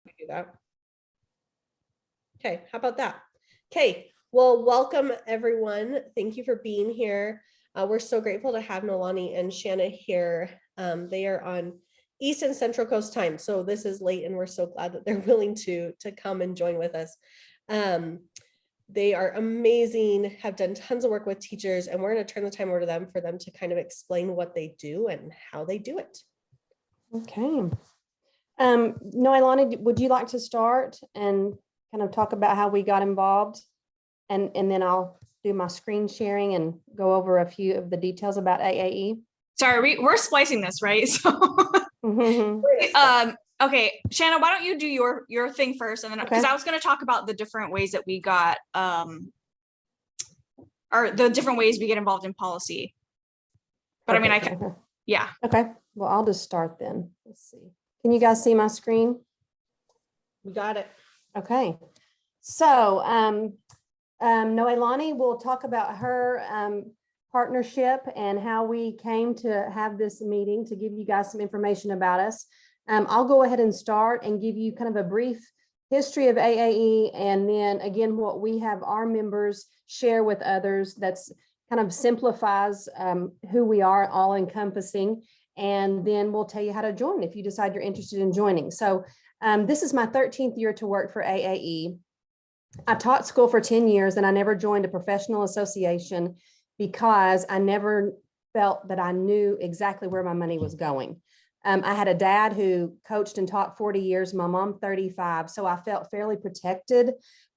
We do that. Okay, how about that? Okay, well, welcome everyone. Thank you for being here. We're so grateful to have Nolani and Shanna here. They are on East and Central Coast time, so this is late, and we're so glad that they're willing to come and join with us. They are amazing, have done tons of work with teachers, and we're going to turn the time over to them for them to kind of explain what they do and how they do it. Okay. Noelani, would you like to start and kind of talk about how we got involved? And then I'll do my screen sharing and go over a few of the details about AAE. Sorry, we're splicing this, right? So, okay, Shanna, why don't you do your thing first, and then because I was going to talk about the different ways that we got, or the different ways we get involved in policy. But I mean, I can, yeah. Okay. Well, I'll just start then. Let's see. Can you guys see my screen? We got it. Okay. So, Noelani will talk about her partnership and how we came to have this meeting to give you guys some information about us. I'll go ahead and start and give you kind of a brief history of AAE, and then again, what we have our members share with others that's kind of simplifies who we are, all encompassing, and then we'll tell you how to join if you decide you're interested in joining. So this is my 13th year to work for AAE. I taught school for 10 years and I never joined a professional association because I never felt that I knew exactly where my money was going. I had a dad who coached and taught 40 years, my mom 35, so I felt fairly protected.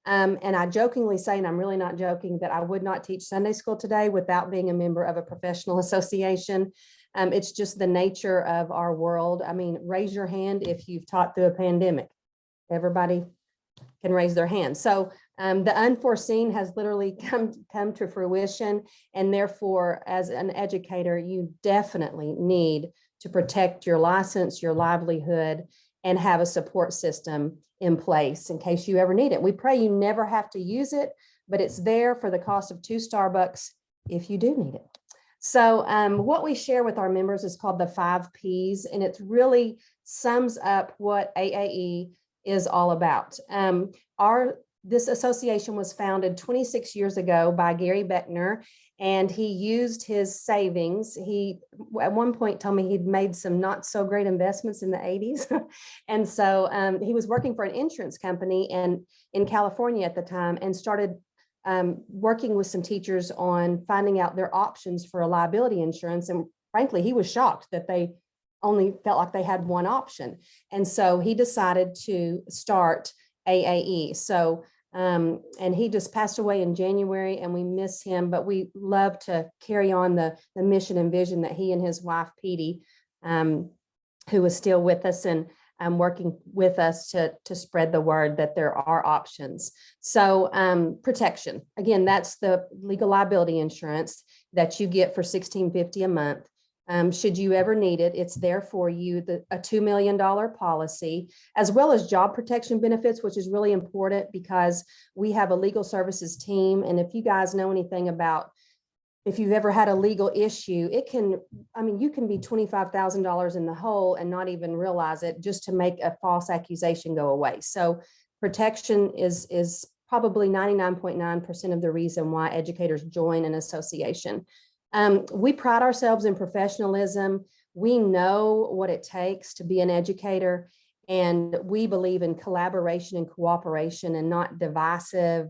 And I jokingly say, and I'm really not joking, that I would not teach Sunday school today without being a member of a professional association. It's just the nature of our world. I mean, raise your hand if you've taught through a pandemic. Everybody can raise their hand. So the unforeseen has literally come to fruition. And therefore, as an educator, you definitely need to protect your license, your livelihood, and have a support system in place in case you ever need it. We pray you never have to use it, but it's there for the cost of 2 Starbucks if you do need it. So what we share with our members is called the 5 Ps, and it really sums up what AAE is all about. This association was founded 26 years ago by Gary Beckner, and he used his savings. He, at one point, told me he'd made some not so great investments in the 80s. And so he was working for an insurance company and in California at the time, and started working with some teachers on finding out their options for a liability insurance. And frankly, he was shocked that they only felt like they had one option. And so he decided to start AAE. So, and he just passed away in January, and we miss him, but we love to carry on the mission and vision that he and his wife, Petey, who is still with us and working with us to spread the word that there are options. So protection, again, that's the legal liability insurance that you get for $16.50 a month. Should you ever need it, it's there for you, a $2 million policy, as well as job protection benefits, which is really important because we have a legal services team. And if you guys know anything about, if you've ever had a legal issue, it can, I mean, you can be $25,000 in the hole and not even realize it just to make a false accusation go away. So protection is probably 99.9% of the reason why educators join an association. We pride ourselves in professionalism. We know what it takes to be an educator, and we believe in collaboration and cooperation and not divisive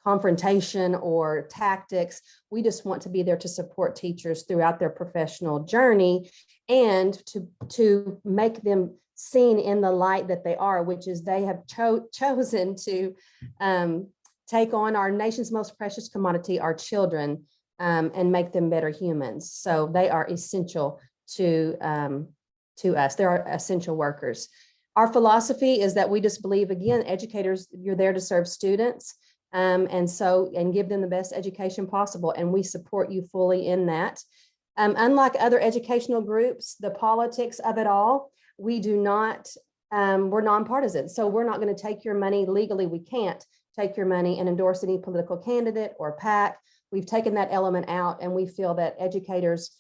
confrontation or tactics. We just want to be there to support teachers throughout their professional journey and to make them seen in the light that they are, which is they have chosen to take on our nation's most precious commodity, our children, and make them better humans. So they are essential to us. They're essential workers. Our philosophy is that we just believe, again, educators, you're there to serve students, and give them the best education possible. And we support you fully in that. Unlike other educational groups, the politics of it all, we do not, we're nonpartisan. So we're not going to take your money legally. We can't take your money and endorse any political candidate or PAC. We've taken that element out, and we feel that educators,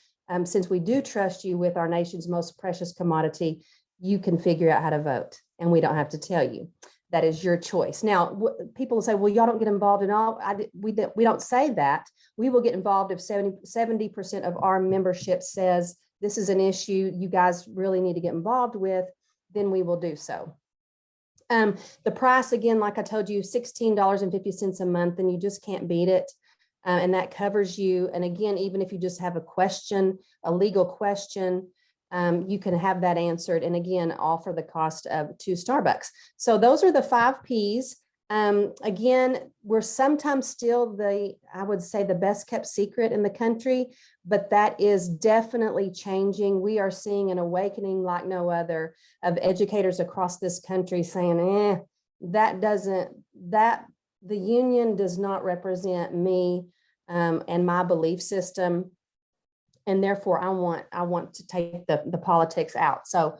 since we do trust you with our nation's most precious commodity, you can figure out how to vote, and we don't have to tell you. That is your choice. Now, people say, well, y'all don't get involved in all. We don't say that. We will get involved if 70% of our membership says this is an issue you guys really need to get involved with, then we will do so. The price, again, like I told you, $16.50 a month, and you just can't beat it. And that covers you. And again, even if you just have a question, a legal question, you can have that answered. And again, all for the cost of 2 Starbucks. So those are the 5 Ps. Again, we're sometimes still I would say the best kept secret in the country, but that is definitely changing. We are seeing an awakening like no other of educators across this country saying, the union does not represent me and my belief system. And therefore I want to take the politics out. So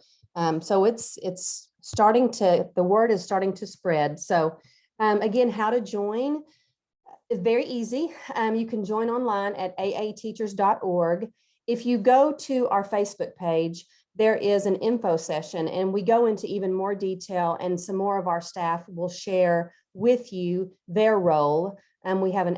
it's starting to, the word is starting to spread. So again, how to join is very easy. You can join online at aateachers.org. If you go to our Facebook page, there is an info session, and we go into even more detail, and some more of our staff will share with you their role. We have an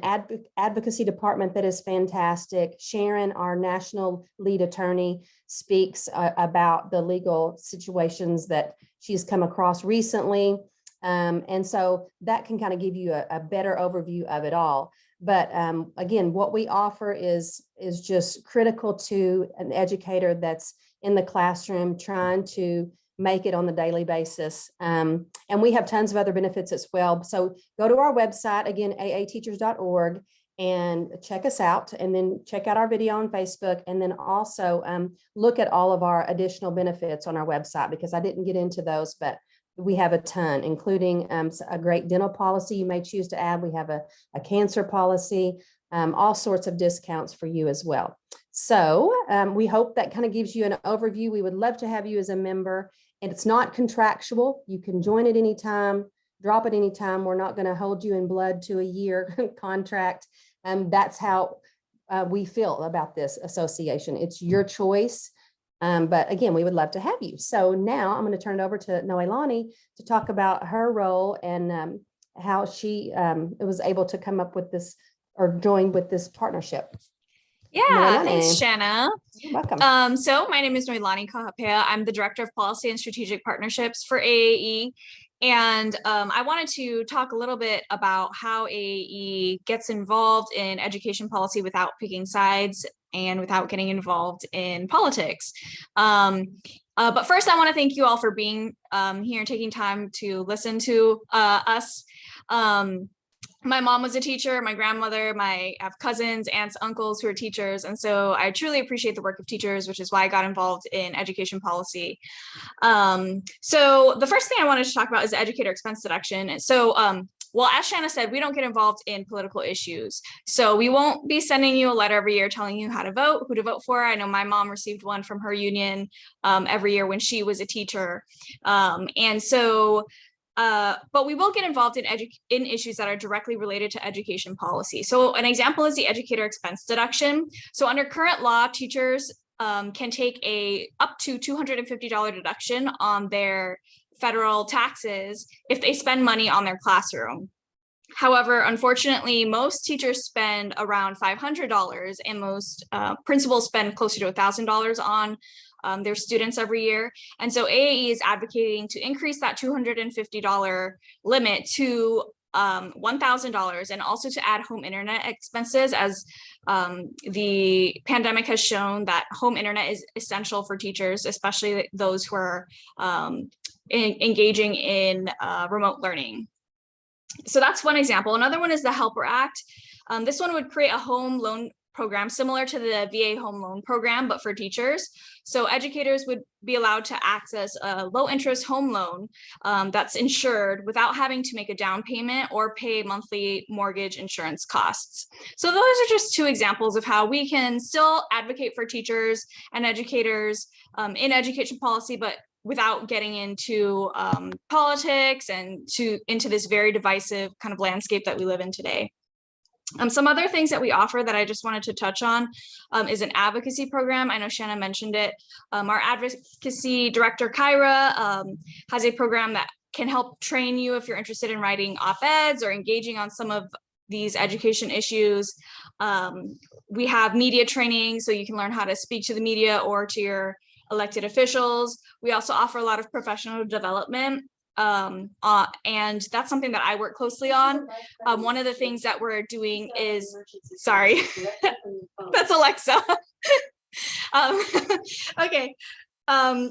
advocacy department that is fantastic. Sharon, our national lead attorney, speaks about the legal situations that she's come across recently. And so that can kind of give you a better overview of it all. But again, what we offer is just critical to an educator that's in the classroom trying to make it on the daily basis. And we have tons of other benefits as well. So go to our website, again, aateachers.org, and check us out, and then check out our video on Facebook, and then also look at all of our additional benefits on our website, because I didn't get into those, but we have a ton, including a great dental policy you may choose to add. We have a cancer policy, all sorts of discounts for you as well. So we hope that kind of gives you an overview. We would love to have you as a member, and it's not contractual. You can join at any time, drop at any time. We're not going to hold you in blood to a year contract. That's how we feel about this association. It's your choice. But again, we would love to have you. So now I'm going to turn it over to Noelani to talk about her role and how she was able to come up with this or join with this partnership. Yeah, Noelani. thanks, Shanna. You're welcome. So my name is Noelani Kahapea. I'm the Director of Policy and Strategic Partnerships for AAE. And I wanted to talk a little bit about how AAE gets involved in education policy without picking sides and without getting involved in politics. But first, I want to thank you all for being here and taking time to listen to us. My mom was a teacher, my grandmother, I have cousins, aunts, uncles who are teachers. And so I truly appreciate the work of teachers, which is why I got involved in education policy. So the first thing I wanted to talk about is educator expense deduction. So, well, as Shanna said, we don't get involved in political issues. So we won't be sending you a letter every year telling you how to vote, who to vote for. I know my mom received one from her union every year when she was a teacher. And so but we will get involved in issues that are directly related to education policy. So an example is the educator expense deduction. So under current law, teachers can take up to $250 deduction on their federal taxes if they spend money on their classroom. However, unfortunately, most teachers spend around $500, and most principals spend closer to $1,000 on their students every year. And so AAE is advocating to increase that $250 limit to $1,000, and also to add home internet expenses, as the pandemic has shown that home internet is essential for teachers, especially those who are engaging in remote learning. So that's one example. Another one is the Helper Act. This one would create a home loan program similar to the VA home loan program, but for teachers. So educators would be allowed to access a low interest home loan that's insured without having to make a down payment or pay monthly mortgage insurance costs. So those are just 2 examples of how we can still advocate for teachers and educators in education policy, but without getting into politics and into this very divisive kind of landscape that we live in today. Some other things that we offer that I just wanted to touch on is an advocacy program. I know Shanna mentioned it. Our advocacy director, Kyra, has a program that can help train you if you're interested in writing op-eds or engaging on some of these education issues. We have media training, so you can learn how to speak to the media or to your elected officials. We also offer a lot of professional development. And that's something that I work closely on. One of the things that we're doing is, sorry, that's Alexa. Okay.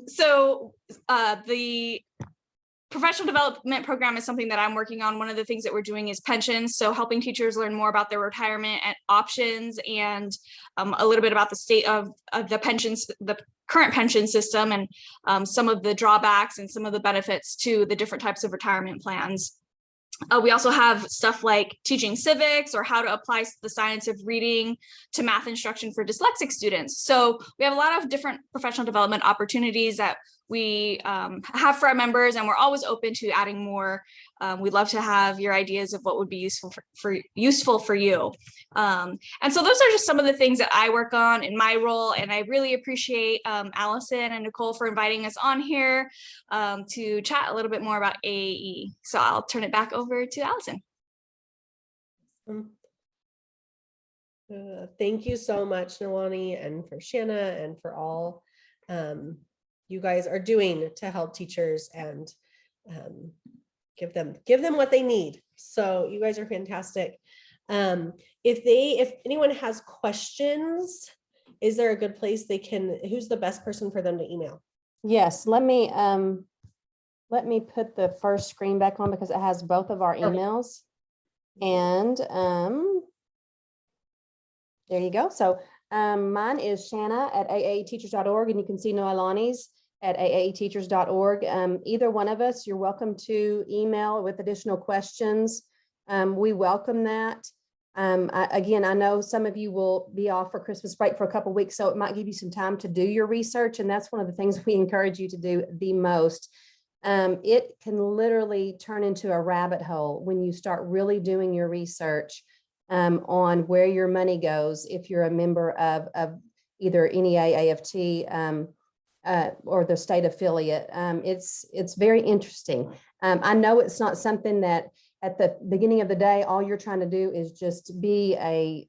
So the professional development program is something that I'm working on. One of the things that we're doing is pensions. So helping teachers learn more about their retirement options and a little bit about the state of the pensions, the current pension system, and some of the drawbacks and some of the benefits to the different types of retirement plans. We also have stuff like teaching civics or how to apply the science of reading to math instruction for dyslexic students. So we have a lot of different professional development opportunities that we have for our members, and we're always open to adding more. We'd love to have your ideas of what would be useful for you. And so those are just some of the things that I work on in my role, and I really appreciate Allison and Nicole for inviting us on here to chat a little bit more about AAE. So I'll turn it back over to Allison. Thank you so much, Nalani, and for Shanna, and for all you guys are doing to help teachers and give them what they need. So you guys are fantastic. If anyone has questions, is there a good place they can, who's the best person for them to email? Yes, let me put the first screen back on because it has both of our emails. And there you go. So mine is Shanna at aateachers.org, and you can see Noelani's at aateachers.org. Either one of us, you're welcome to email with additional questions. We welcome that. Again, I know some of you will be off for Christmas break for a couple of weeks, so it might give you some time to do your research. And that's one of the things we encourage you to do the most. It can literally turn into a rabbit hole when you start really doing your research on where your money goes if you're a member of either NEA, AFT, or the state affiliate. It's very interesting. I know it's not something that at the beginning of the day, all you're trying to do is just be a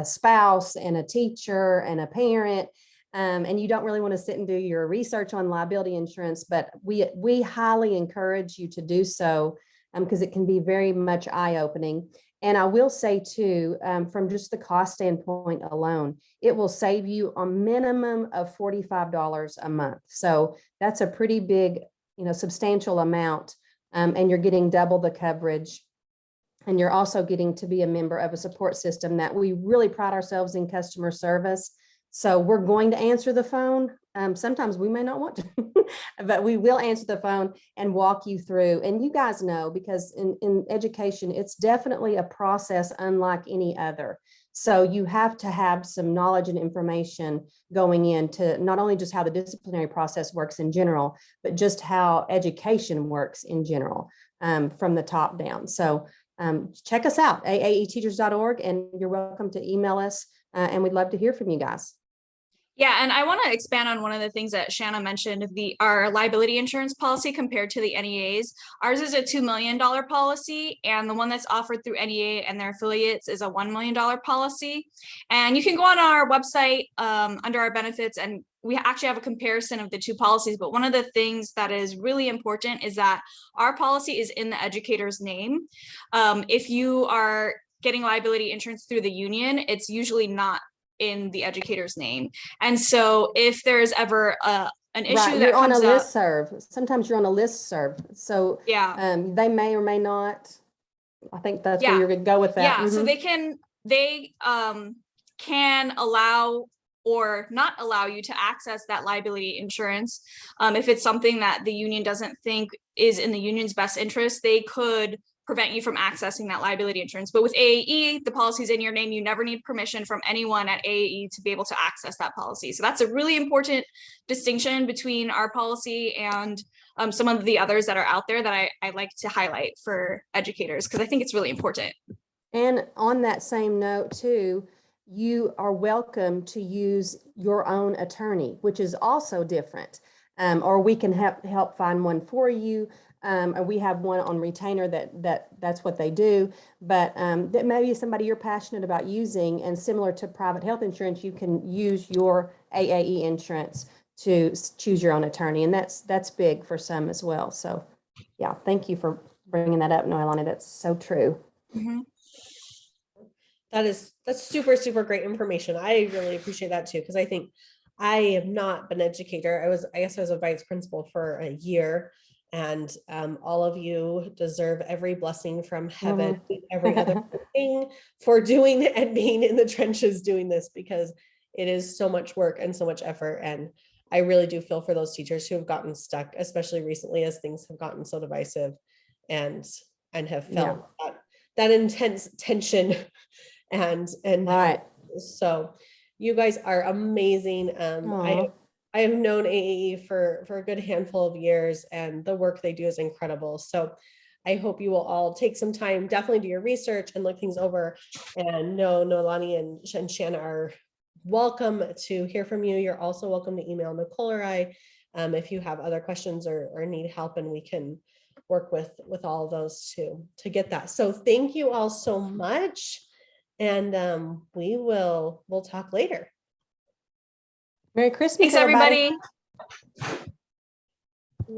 spouse and a teacher and a parent, and you don't really want to sit and do your research on liability insurance, but we highly encourage you to do so because it can be very much eye-opening. And I will say too, from just the cost standpoint alone, it will save you a minimum of $45 a month. So that's a pretty big, substantial amount. And you're getting double the coverage. And you're also getting to be a member of a support system that we really pride ourselves in customer service. So we're going to answer the phone. Sometimes we may not want to, but we will answer the phone and walk you through. And you guys know, because in education, it's definitely a process unlike any other. So you have to have some knowledge and information going into not only just how the disciplinary process works in general, but just how education works in general from the top down. So check us out, aateachers.org, and you're welcome to email us, and we'd love to hear from you guys. Yeah, and I want to expand on one of the things that Shanna mentioned, our liability insurance policy compared to the NEA's. Ours is a $2 million policy, and the one that's offered through NEA and their affiliates is a $1 million policy. And you can go on our website under our benefits, and we actually have a comparison of the two policies. But one of the things that is really important is that our policy is in the educator's name. If you are getting liability insurance through the union, it's usually not in the educator's name. And so if there's ever an issue that you're on comes a up, listserv. Sometimes you're on a listserv. So yeah, they may or may not. I think that's where you're going to go with that. Yeah, so they can allow or not allow you to access that liability insurance. If it's something that the union doesn't think is in the union's best interest, they could prevent you from accessing that liability insurance. But with AAE, the policy is in your name. You never need permission from anyone at AAE to be able to access that policy. So that's a really important distinction between our policy and some of the others that are out there that I like to highlight for educators, because I think it's really important. And on that same note too, you are welcome to use your own attorney, which is also different. Or we can help find one for you. Or we have one on retainer that's what they do. But that may be somebody you're passionate about using, and similar to private health insurance, you can use your AAE insurance to choose your own attorney, and that's big for some as well. So, yeah, thank you for bringing that up, Noelani. That's so true. Mhm. That's super, super great information. I really appreciate that too, because I think I have not been an educator. I guess I was a vice principal for a year, and all of you deserve every blessing from heaven, every other thing for doing and being in the trenches doing this, because it is so much work and so much effort. And I really do feel for those teachers who have gotten stuck, especially recently as things have gotten so divisive, and have felt that intense tension. And Right. so you guys are amazing. I have known AAE for a good handful of years, and the work they do is incredible. So I hope you will all take some time, definitely do your research and look things over, and know Noelani and Shanna are welcome to hear from you. You're also welcome to email Nicole or I if you have other questions or need help, and we can work with all of those to get that. So thank you all so much. And we'll talk later. Merry Christmas, Thanks, everybody.